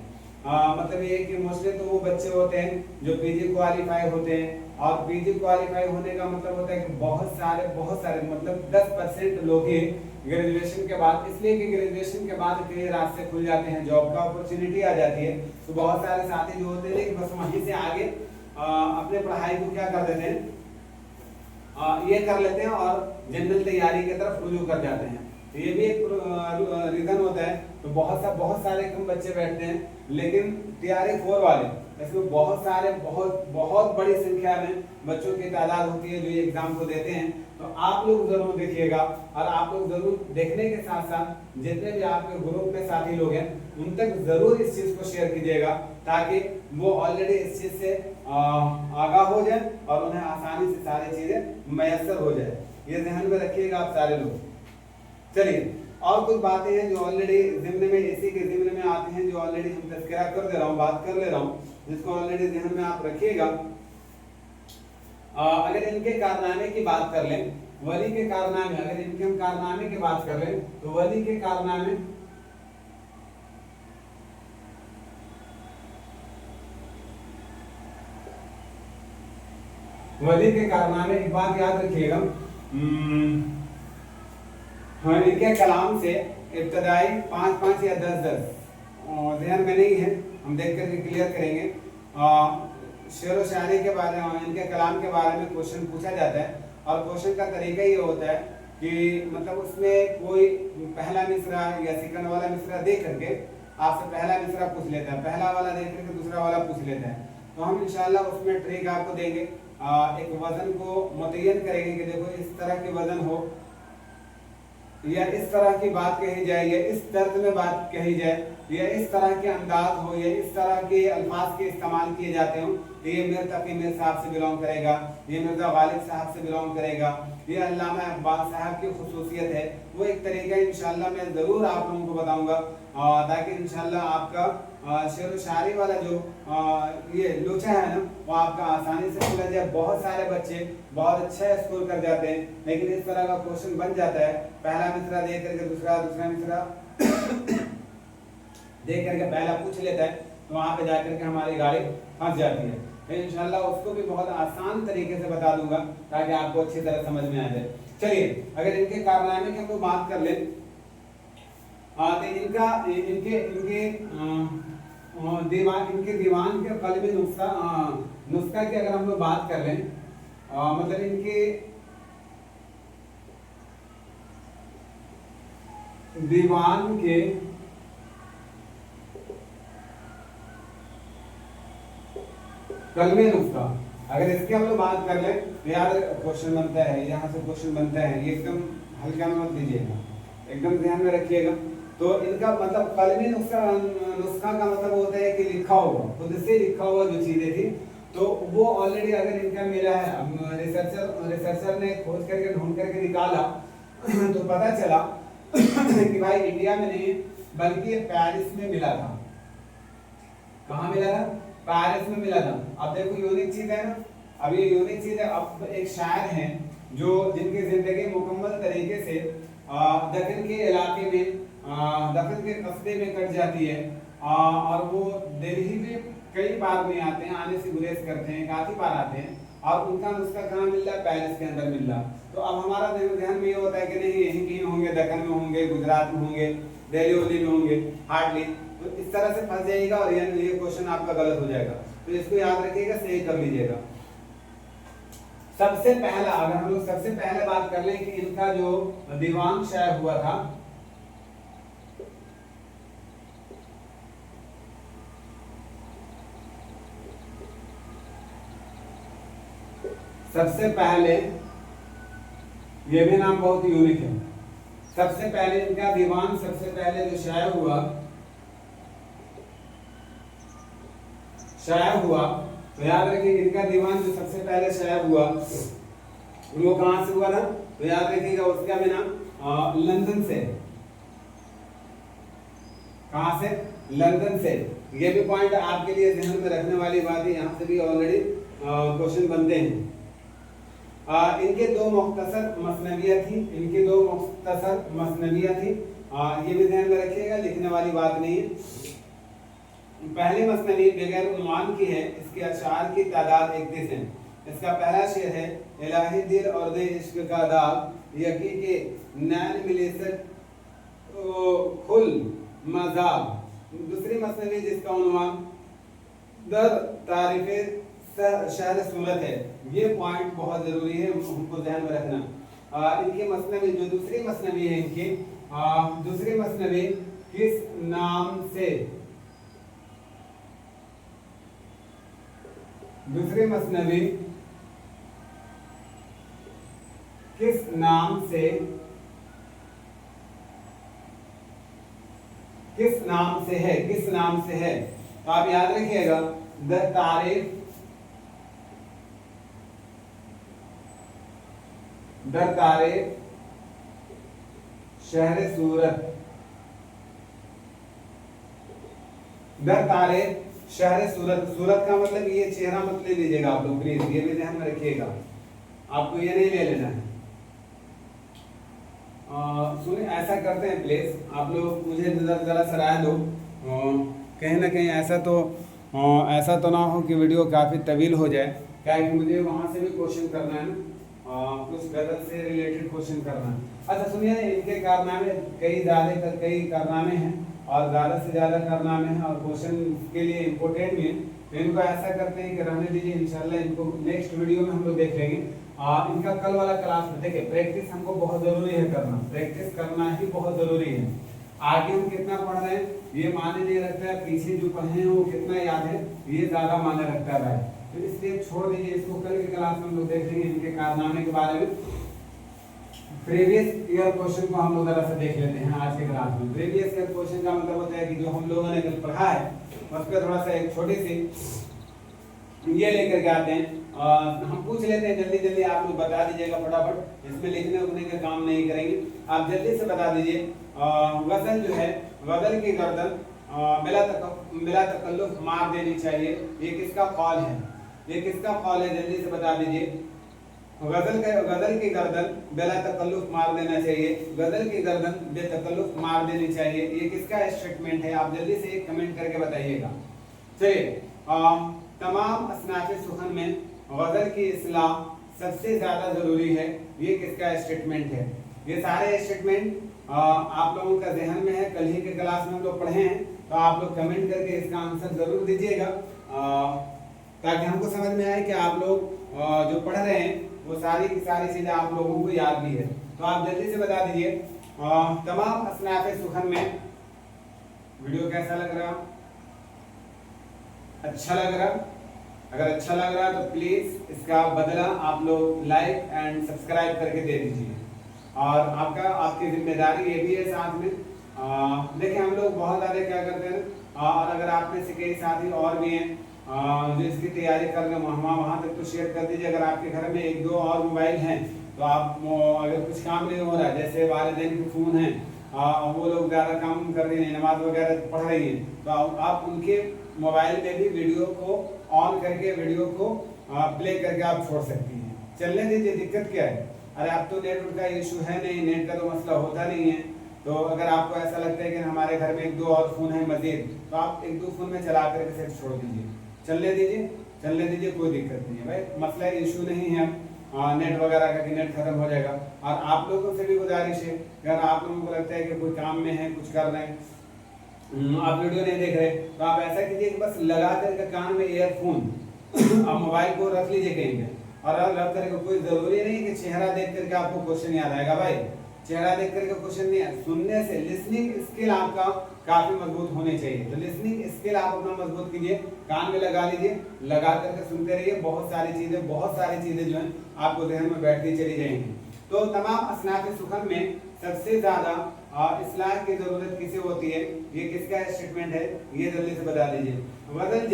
मतलब ये कि मोस्टली तो वो बच्चे होते हैं जो पीजी क्वालिफाई होते हैं, और पीजी क्वालिफाई होने का मतलब होता है कि बहुत सारे मतलब 10% लोग ही ग्रेजुएशन के बाद, इसलिए कि ग्रेजुएशन के बाद कई रास्ते खुल जाते हैं, जॉब का अपॉर्चुनिटी आ जाती है, तो बहुत सारे साथी जो होते हैं कि बस वहीं से आगे अपने पढ़ाई को क्या कर देते हैं, ये कर लेते हैं और जनरल तैयारी की तरफ रुजू कर जाते हैं। तो ये भी एक रीजन होता है। तो बहुत सारे कम बच्चे बैठते हैं, लेकिन TRA 4 वाले इसमें बहुत बड़ी संख्या में बच्चों की तादाद होती है जो ये एग्जाम को देते हैं। तो आप लोग जरूर देखिएगा, और आप लोग जरूर देखने के साथ साथ जितने भी आपके ग्रुप में साथी लोग हैं उन तक जरूर इस चीज को शेयर कीजिएगा ताकि वो ऑलरेडी इस चीज से आगाह हो जाए और उन्हें आसानी से सारी चीजें मैसर हो जाए। ये ध्यान में रखिएगा आप सारे लोग। चलिए और कुछ बातें हैं जो ऑलरेडी ज़िम्न में, इसी के ज़िम्न में आते हैं, जो ऑलरेडी हम तज़किरा कर दे रहा हूँ, बात कर ले रहा हूँ, जिसको ऑलरेडी ध्यान में आप रखिएगा। अगर इनके कारनामे की बात कर लें, वली के कारनामे, अगर इनके हम कारनामे की बात कर लें तो वली के कारनामे एक बात याद रखिएगा, हाँ इनके कलाम से इब्तदाई 5-5 या 10-10 ध्यान में नहीं है, हम देख करके क्लियर करेंगे। शेर व शायरी के बारे में, इनके कलाम के बारे में क्वेश्चन पूछा जाता है, और क्वेश्चन का तरीका ये होता है कि मतलब उसमें कोई पहला मिसरा या सेकंड वाला मिसरा देख करके आपसे पहला मिसरा पूछ लेता है, पहला वाला देख करके दूसरा वाला पूछ लेता है। तो हम इंशाल्लाह उसमें ट्रिक आपको देंगे, एक वजन को मुतय्यन करेंगे कि देखो इस तरह के वजन हो, या इस तरह की बात कही जाए, या इस दर्द में बात कही जाए, या इस तरह के अंदाज हो, या इस तरह के अल्फाज के इस्तेमाल किए जाते हो, तो ये मीर तकी मीर साहब से बिलोंग करेगा, ये मिर्जा गालिब साहब से बिलोंग करेगा, ये अल्लामा इकबाल साहब की खुसूसियत है। वो एक तरीका इंशाल्लाह मैं ज़रूर आप लोगों को बताऊंगा, ताकि इंशाल्लाह आपका शेर व शायरी वाला जो ये लोचा है ना वो आपका आसानी से खुल जाए। बहुत सारे बच्चे बहुत अच्छा स्कोर कर जाते हैं, लेकिन इस तरह का क्वेश्चन बन जाता है, पहला मिसरा देख करके दूसरा मिसरा देख करके पहला पूछ लेता है, तो वहाँ पे जाकर के हमारी गाड़ी फंस जाती है। तो इंशाल्लाह उसको भी बहुत आसान तरीके से बता दूंगा ताकि आपको अच्छी तरह समझ में आ जाए। चलिए अगर इनके कारनामे की हम बात कर लें तो इनके दीवान के कलमी नुस्खा की अगर हम लोग बात कर लें, मतलब इनके दीवान के कलमी नुस्खा, अगर इसकी हम लोग बात कर लें तो यार क्वेश्चन बनता है, यहाँ से क्वेश्चन बनता है, ये एकदम हल्का में मत लीजिएगा, एकदम ध्यान में रखिएगा। तो इनका मतलब कलमी नुस्खा का मतलब होता है कि लिखा हुआ, खुद से लिखा हुआ जो चीजें थी, तो वो ऑलरेडी अगर इनका मिला है, रिसर्चर ने खोज करके ढूंढ करके निकाला तो पता चला कि भाई इंडिया में नहीं बल्कि पेरिस में मिला था। कहाँ मिला था? पेरिस में मिला था। अब देखो यूनिक चीज है ना, अब ये यूनिक चीज है। अब एक शायर हैं जो जिनकी जिंदगी मुकम्मल तरीके से दक्कन के इलाके में, दक्कन के कस्बे में कट जाती है, और वो दिल्ली में कई बार में आते हैं, आने से गुरेज करते हैं, काफी बार आते हैं, और उनका नुस्खा कहाँ मिल रहा है? पेरिस के अंदर मिल रहा। तो अब हमारा ध्यान में ये होता है कि नहीं यहीं कहीं होंगे, दक्कन में होंगे, गुजरात में होंगे, दिल्ली उल्ली में होंगे, हार्डली। तो इस तरह से फंस जाएगा और ये क्वेश्चन आपका गलत हो जाएगा। तो इसको याद रखिएगा, सही कर लीजिएगा। सबसे पहला, अगर हम लोग सबसे पहले बात कर लें कि इनका जो दीवान शायर हुआ था, सबसे पहले, ये भी नाम बहुत यूनिक है, सबसे पहले इनका दीवान सबसे पहले जो शायर हुआ, तो याद रखिए इनका दीवान जो सबसे पहले शायर हुआ वो कहां से हुआ था? तो याद रखिएगा उसका भी नाम लंदन से। कहां से? लंदन से। ये भी पॉइंट आपके लिए ध्यान में रखने वाली बात है, यहाँ से भी ऑलरेडी क्वेश्चन बनते हैं। इनके दो मुख्तसर मसनवियाँ थी, ये भी ध्यान में रखिएगा, लिखने वाली बात नहीं है। पहली मसनवी बगैर उन्वान की है, इसके अशार की तादाद 31 है। इसका पहला शेर है, इलाही दिल और दे इश्क का दाग, यकी के नैन मिले से खुल मजाब। दूसरी मसनवी जिसका उन्वान दर तारीफे शहर सूरत है। ये पॉइंट बहुत जरूरी है, हमको ध्यान में रखना। इनकी मसनवी जो दूसरी मसनवी है, इनकी दूसरी मसनवी किस नाम से, दूसरी मसनवी किस नाम से, किस नाम से है, किस नाम से है? तो आप याद रखिएगा, द तारीफ, द तारीफ शहर सूरत, द तारीफ शहर सूरत। सूरत का मतलब ये चेहरा मत ले लीजिएगा आप लोग प्लीज, ये भी ध्यान में रखिएगा, आपको ये नहीं ले लेना है। सुनिए, ऐसा करते हैं प्लीज, आप लोग मुझे जरा सा राय दो, कहीं ना कहीं ऐसा तो ना हो कि वीडियो काफ़ी तवील हो जाए, क्या है कि मुझे वहाँ से भी क्वेश्चन करना है ना, कुछ गलत से रिलेटेड क्वेश्चन करना है। अच्छा सुनिए, इनके कारनामे कई कारनामे हैं और ज़्यादा से ज़्यादा कारनामे हैं और क्वेश्चन के लिए इम्पोर्टेंट भी है। तो इनको ऐसा करते हैं कि रहने दीजिए, इंशाल्लाह इनको नेक्स्ट वीडियो में हम लोग देख लेंगे। इनका कल वाला क्लास में देखिए, प्रैक्टिस हमको बहुत ज़रूरी है करना, प्रैक्टिस करना ही बहुत ज़रूरी है। आगे हम कितना पढ़ रहे हैं ये माने नहीं रखता है, पीछे जो पढ़े हैं वो कितना याद है ये ज़्यादा माने रखता है भाई। तो इसलिए छोड़ दीजिए इसको, कल की क्लास में हम लोग देख लेंगे इनके कारनामे के बारे में। प्रीवियस ईयर क्वेश्चन को हम लोग जरा सा देख लेते हैं आज के क्लास में। प्रीवियस ईयर क्वेश्चन का मतलब होता है कि जो हम लोगों ने कल पढ़ा है उस पर थोड़ा सा एक छोटी सी ये लेकर के आते हैं। हम पूछ लेते हैं, जल्दी जल्दी आप लोग बता दीजिएगा फटाफट, इसमें लिखने उखने का काम नहीं करेंगे, आप जल्दी से बता दीजिए। गजल जो है, गजल की गर्दन बिला तकल्लुफ मार देनी चाहिए, ये किसका कौल है? ये किसका कौल है? जल्दी से बता दीजिए। गजल की गर्दन बिला तकल्लुफ मार देना चाहिए, गजल की गर्दन बेतकल्लुफ मार देनी चाहिए, ये किसका स्टेटमेंट है? आप जल्दी से कमेंट करके बताइएगा। चलिए, तमाम असनाफ़े सुखन में गजल की इस्लाह सबसे ज़्यादा ज़रूरी है, ये किसका स्टेटमेंट है? ये सारे स्टेटमेंट आप लोगों का जहन में है, कल ही के क्लास में हम लोग पढ़े हैं, तो आप लोग कमेंट करके इसका आंसर ज़रूर दीजिएगा, ताकि हमको समझ में आए कि आप लोग जो पढ़ रहे हैं वो सारी की सारी चीज़ें आप लोगों को याद भी है। तो आप जल्दी से बता दीजिए, तमाम असनाफ़े सुखन में। वीडियो कैसा लग रहा? अच्छा लग रहा? अगर अच्छा लग रहा तो प्लीज़ इसका बदला आप लोग लाइक एंड सब्सक्राइब करके दे दीजिए। और आपकी जिम्मेदारी ये भी है साथ में देखिए हम लोग बहुत ज़्यादा क्या करते हैं, और अगर आप में से कई साथी और भी हैं जो इसकी तैयारी कर रहे हैं, वहाँ तक तो शेयर कर दीजिए। अगर आपके घर में एक दो और मोबाइल हैं तो आप अगर कुछ काम नहीं हो रहा है, जैसे वालिदैन के फ़ोन हैं, वो लोग ज़्यादा काम कर रहे हैं, नमाज वगैरह पढ़ रही हैं, तो आप उनके मोबाइल में भी वीडियो को ऑन करके वीडियो को प्ले करके आप छोड़ सकती हैं। चलने दीजिए, दिक्कत क्या है। अरे अब तो नेट का इशू है नहीं, नेट का तो मसला होता नहीं है। तो अगर आपको ऐसा लगता है कि हमारे घर में एक दो और फ़ोन है मजीद, तो आप एक दो फ़ोन में चला करके सिर्फ छोड़ दीजिए, चलने दीजिए, कोई दिक्कत नहीं है भाई, मसला इशू नहीं है नेट वगैरह का कि नेट खत्म हो जाएगा। और आप लोगों से भी गुजारिश है, अगर आप लोगों को लगता है कि कोई काम में है, कुछ कर रहे हैं, आप वीडियो नहीं देख रहे, तो आप ऐसा कीजिए कि बस लगा करके कान में ईयरफोन आप मोबाइल को रख लीजिए कहीं पे, और रख करके कोई ज़रूरी नहीं कि चेहरा देख करके आपको क्वेश्चन याद आएगा भाई, चेहरा देख करके क्वेश्चन नहीं है, सुनने से लिसनिंग स्किल आपका काफी मजबूत होनी चाहिए। तो लिसनिंग स्किल आप अपना मजबूत कीजिए, कान में लगा लीजिए, लगा करके सुनते रहिए, बहुत सारी चीजें जो हैं आपको ध्यान में बैठती चली जाएंगी। तो तमाम असनाफ सुखन में सबसे ज्यादा इस्लाह की जरूरत किसे होती है, ये किसका स्टेटमेंट है, ये जल्दी से बता दीजिए। वज़न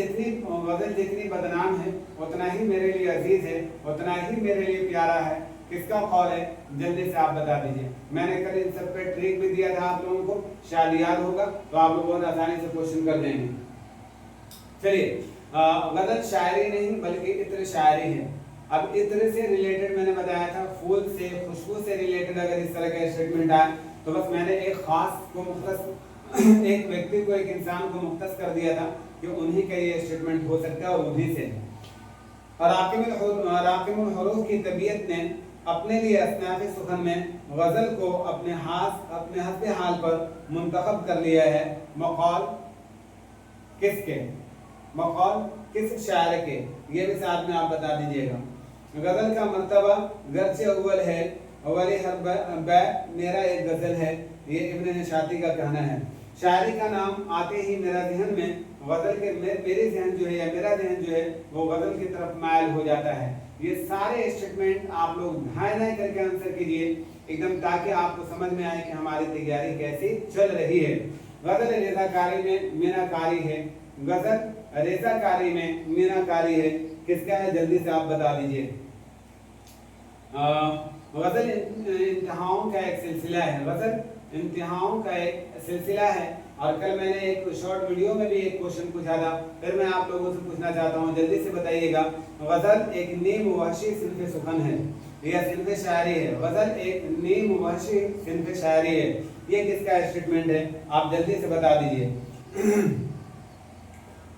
जितनी बदनाम है उतना ही मेरे लिए अजीज है, उतना ही मेरे लिए प्यारा है, किसका कौल है, जल्दी से आप बता दीजिए। मैंने कल इन सब पे ट्रिक भी दिया था आप लोगों को, शायद याद होगा, तो आप लोग बहुत आसानी से क्वेश्चन कर देंगे। चलिए, गज़ल शायरी नहीं बल्कि इत्र शायरी है। अब इत्र से रिलेटेड मैंने बताया था, फूल से, खुशबू से रिलेटेड अगर इस तरह का स्टेटमेंट आए तो बस मैंने एक खास को मुख्तस एक व्यक्ति को, एक इंसान को मुख्तस कर दिया था कि उन्हीं का ये स्टेटमेंट हो सकता है और उन्हीं से। और राकिमुल हुरूफ की तबीयत ने अपने लिए असनाफ़े सुखन में गज़ल को अपने हस्बे हाल पर मुंतखब कर लिया है। मक़ाल किस शायर के, ये भी साथ में आप बता दीजिएगा। गज़ल का मर्तबा गर्चे अव्वल है, अव्वली हर बै मेरा एक गज़ल है, ये इब्न नशाती का कहना है। शायरी का नाम आते ही मेरा जहन में गज़ल के मेरे जहन जो है या मेरा जहन जो है वो गज़ल की तरफ मायल हो जाता है। ये सारे स्टेटमेंट आप लोग ढाई करके आंसर कीजिए एकदम, ताकि आपको समझ में आए कि हमारी तैयारी कैसी चल रही है। गज़ल रेज़ाकारी में मीनाकारी है, गज़ल रेज़ाकारी में मीनाकारी है, किसका है, जल्दी से आप बता दीजिए। गज़ल इंतहाओं का एक सिलसिला है, गज़ल इंतहाओं का एक सिलसिला है। और कल मैंने एक शॉर्ट वीडियो में भी एक क्वेश्चन पूछा था, फिर मैं आप लोगों से पूछना चाहता हूँ, जल्दी से बताइएगा। गज़ल एक नीम वहशी सिन्फ़े सुखन है, यह सिन्फ़े शायरी है। गज़ल एक नीम वहशी सिन्फ़े शायरी है, ये किसका स्टेटमेंट है, आप जल्दी से बता दीजिए।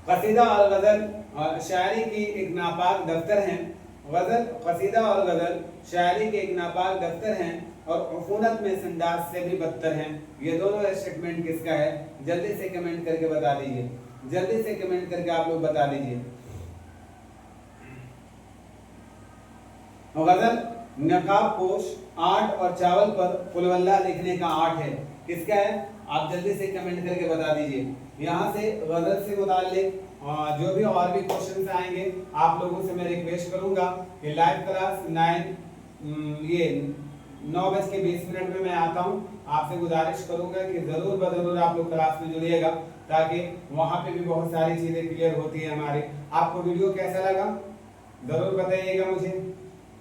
कसीदा और गज़ल शायरी की एक नापाक दफ्तर हैं। कसीदा और गज़ल शायरी के एक नापाक दफ्तर हैं और उफ़ूनत में संदाज से भी बदतर हैं। ये दोनों स्टेटमेंट किसका है, जल्दी से कमेंट करके बता दीजिए, जल्दी से कमेंट करके आप लोग बता दीजिए। गज़ल नकाब पोश आर्ट और चावल पर कुलवल्ला लिखने का आर्ट है, किसका है, आप जल्दी से कमेंट करके बता दीजिए। यहाँ से गज़ल से मुताल्लिक जो भी और भी क्वेश्चन आएंगे आप लोगों से मैं रिक्वेस्ट करूंगा कि लाइव क्लास 9:20 में मैं आता हूं। आपसे गुजारिश करूंगा कि जरूर आप लोग क्लास में जुड़िएगा, ताकि वहां पे भी बहुत सारी चीजें क्लियर होती है हमारी। आपको वीडियो कैसा लगा जरूर बताइएगा, मुझे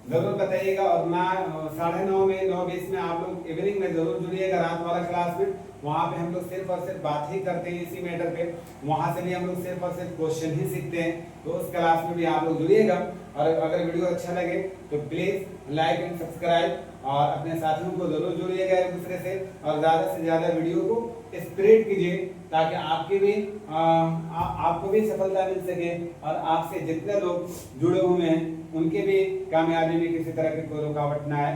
जरूर बताइएगा। और मैं 9:30 में 9:20 में आप लोग इवनिंग में जरूर जुड़िएगा रात वाला क्लास में। वहाँ पे हम लोग सिर्फ और सिर्फ बात ही करते हैं इसी मैटर पे, वहाँ से भी हम लोग सिर्फ और सिर्फ क्वेश्चन ही सीखते हैं। तो उस क्लास में भी आप लोग जुड़िएगा। और अगर वीडियो अच्छा लगे तो प्लीज़ लाइक एंड सब्सक्राइब, और अपने साथियों को जरूर जोड़िएगा एक दूसरे से, और ज़्यादा से ज़्यादा वीडियो को स्प्रेड कीजिए, ताकि आपको भी सफलता मिल सके और आपसे जितने लोग जुड़े हुए हैं उनके भी कामयाबी में किसी तरह की कोई रुकावट ना आए।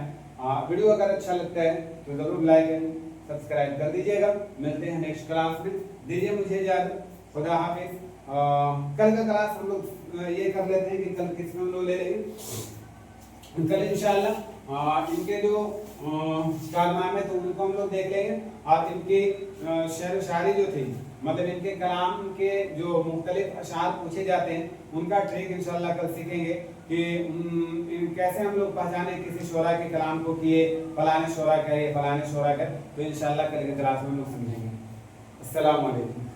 वीडियो अगर अच्छा लगता है तो ज़रूर लाइक एंड सब्सक्राइब कर दीजिएगा। मिलते हैं नेक्स्ट क्लास में, दीजिए मुझे इजाज़त, खुदा हाफिज़। कल का क्लास हम लोग ये कर लेते हैं कि कल किस में हम लोग ले लेंगे, कल इंशाल्लाह इनके जो कारनामे तो उनको हम लोग देख लेंगे, और इनकी शेर शायरी जो थी मतलब इनके कलाम के जो मुख्तलिफ अशार पूछे जाते हैं उनका ट्रिक इंशाल्लाह कल सीखेंगे कि कैसे हम लोग पहचाने किसी शोरा के कलाम को कि ये फलाने शोरा का है, फलाने शोरा का, तो इंशाल्लाह कल की क्लास में हम लोग समझेंगे। अस्सलाम वालेकुम।